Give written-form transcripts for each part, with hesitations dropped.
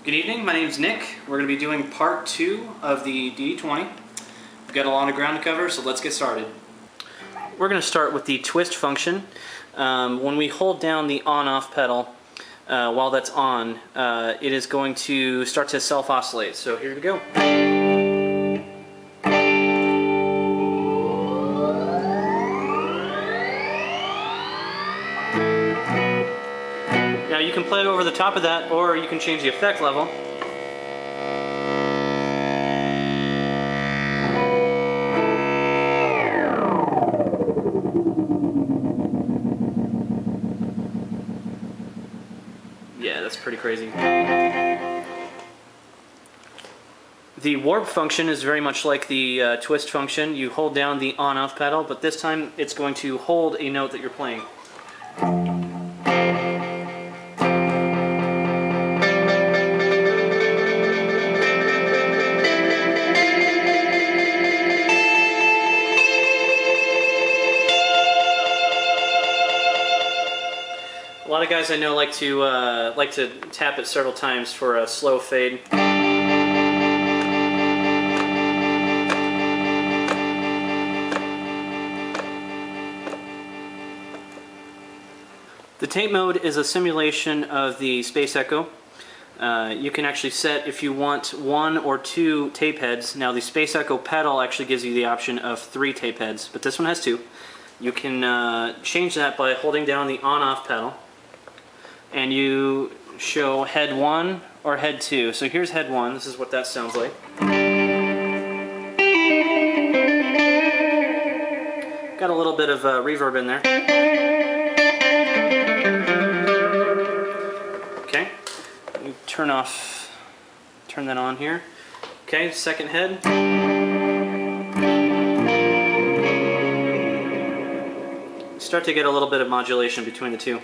Good evening, my name is Nick. We're going to be doing part 2 of the DD-20. We've got a lot of ground to cover, so let's get started. We're going to start with the twist function. When we hold down the on-off pedal while that's on, it is going to start to self-oscillate. So here we go. Now you can play over the top of that, or you can change the effect level. Yeah, that's pretty crazy. The warp function is very much like the twist function. You hold down the on-off pedal, but this time it's going to hold a note that you're playing. A lot of guys I know like to tap it several times for a slow fade. The tape mode is a simulation of the space echo. You can actually set if you want 1 or 2 tape heads. Now the space echo pedal actually gives you the option of 3 tape heads, but this one has 2. You can change that by holding down the on-off pedal, and you show head 1 or head 2. So here's head 1. This is what that sounds like. Got a little bit of reverb in there. Okay, we turn that on here. Okay, second head. Start to get a little bit of modulation between the two.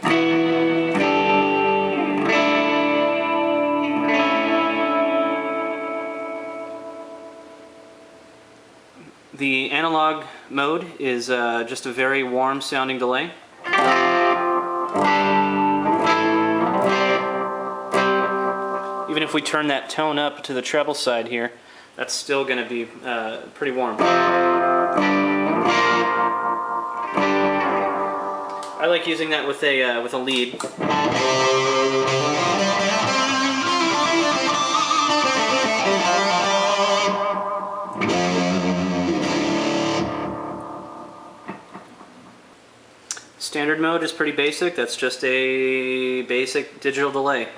The analog mode is just a very warm sounding delay. Even if we turn that tone up to the treble side here, that's still going to be pretty warm. I like using that with a lead. Standard mode is pretty basic. That's just a basic digital delay.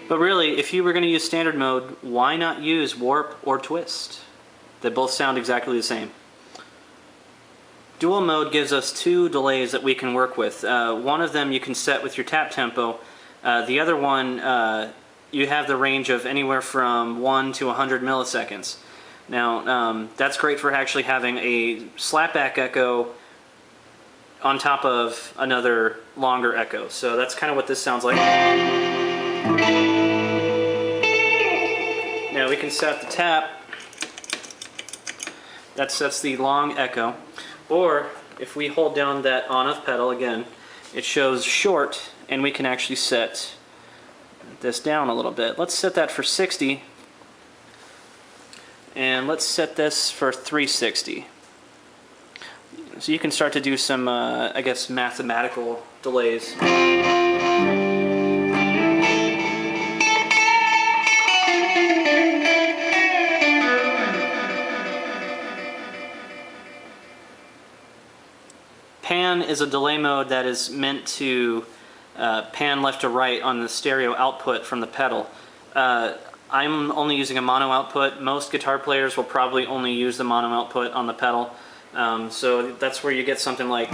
But really, if you were going to use standard mode, why not use warp or twist? They both sound exactly the same. Dual mode gives us 2 delays that we can work with. One of them you can set with your tap tempo. The other one, you have the range of anywhere from 1 to 100 milliseconds. Now, that's great for actually having a slapback echo on top of another longer echo. So that's kind of what this sounds like. Now we can set the tap. That sets the long echo. Or if we hold down that on-off pedal again, it shows short, and we can actually set this down a little bit. Let's set that for 60. And let's set this for 360. So you can start to do some, I guess, mathematical delays. Pan is a delay mode that is meant to pan left to right on the stereo output from the pedal. I'm only using a mono output. Most guitar players will probably only use the mono output on the pedal. So that's where you get something like...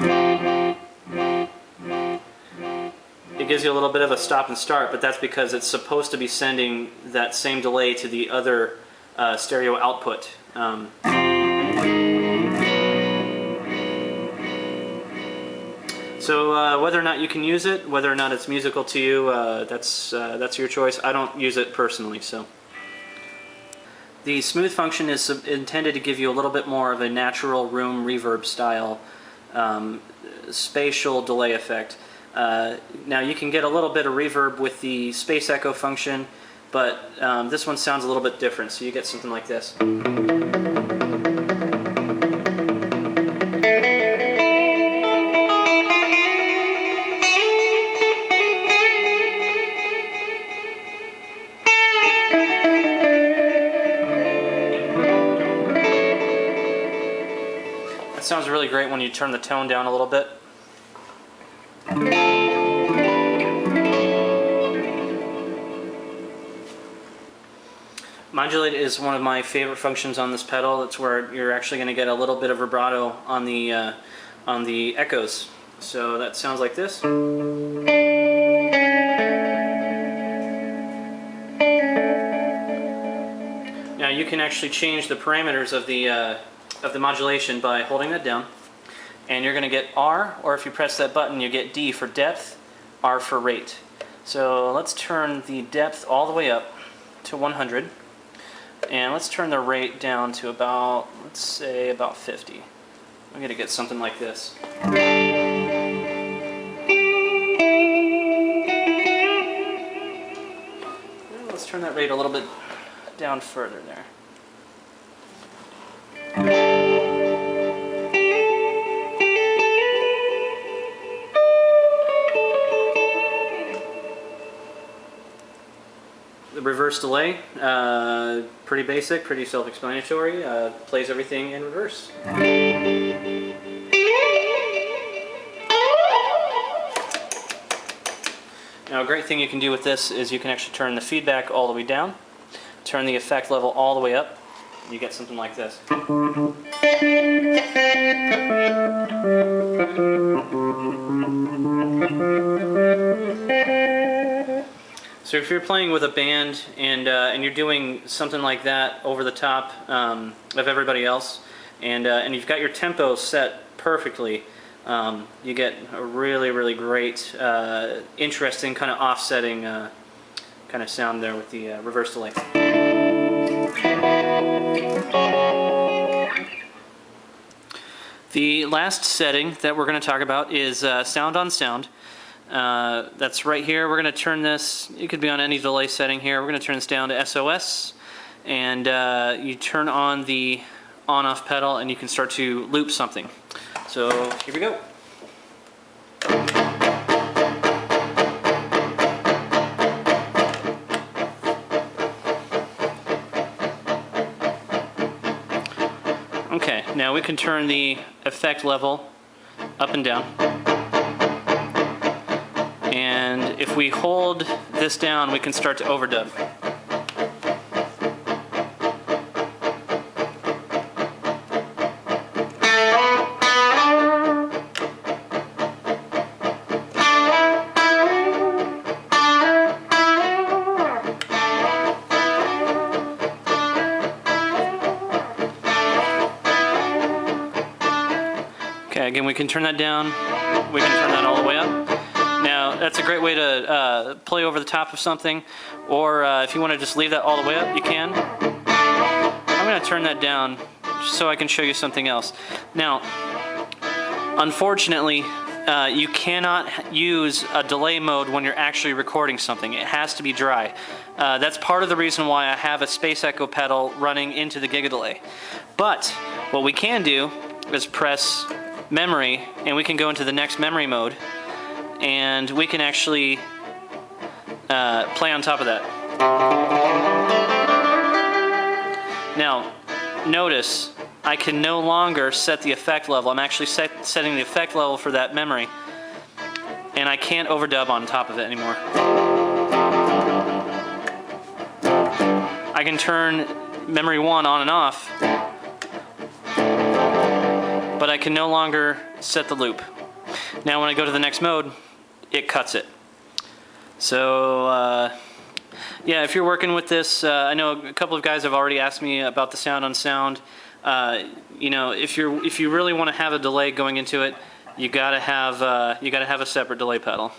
It gives you a little bit of a stop and start, but that's because it's supposed to be sending that same delay to the other stereo output. So whether or not you can use it, whether or not it's musical to you, that's your choice. I don't use it personally, so. The smooth function is intended to give you a little bit more of a natural room reverb style spatial delay effect. Now you can get a little bit of reverb with the Space Echo function, but this one sounds a little bit different, so you get something like this. It sounds really great when you turn the tone down a little bit. Modulite is one of my favorite functions on this pedal. That's where you're actually going to get a little bit of vibrato on the echoes. So that sounds like this. Now you can actually change the parameters of the modulation by holding that down, and you're going to get R, or if you press that button you get D for depth, R for rate. So let's turn the depth all the way up to 100, and let's turn the rate down to about, let's say about 50. I'm going to get something like this. Let's turn that rate a little bit down further there. The reverse delay, pretty basic, pretty self-explanatory, plays everything in reverse. Now a great thing you can do with this is you can actually turn the feedback all the way down, turn the effect level all the way up, and you get something like this. So if you're playing with a band and you're doing something like that over the top of everybody else, and you've got your tempo set perfectly, you get a really, really great, interesting kind of offsetting kind of sound there with the reverse delay. The last setting that we're going to talk about is sound on sound. That's right here. We're going to turn this, it could be on any delay setting here, we're going to turn this down to SOS, and you turn on the on-off pedal and you can start to loop something. So here we go. Okay, now we can turn the effect level up and down. And if we hold this down, we can start to overdub. Okay, again, we can turn that down, we can turn that all the way up. Now, that's a great way to play over the top of something, or if you want to just leave that all the way up, you can. I'm going to turn that down just so I can show you something else. Now, unfortunately, you cannot use a delay mode when you're actually recording something. It has to be dry. That's part of the reason why I have a Space Echo pedal running into the Giga Delay. But what we can do is press memory, and we can go into the next memory mode, and we can actually play on top of that. Now, notice I can no longer set the effect level. I'm actually setting the effect level for that memory, and I can't overdub on top of it anymore. I can turn memory 1 on and off, but I can no longer set the loop. Now when I go to the next mode, it cuts it. So yeah, if you're working with this, I know a couple of guys have already asked me about the sound on sound. You know, if you really want to have a delay going into it, you gotta have a separate delay pedal.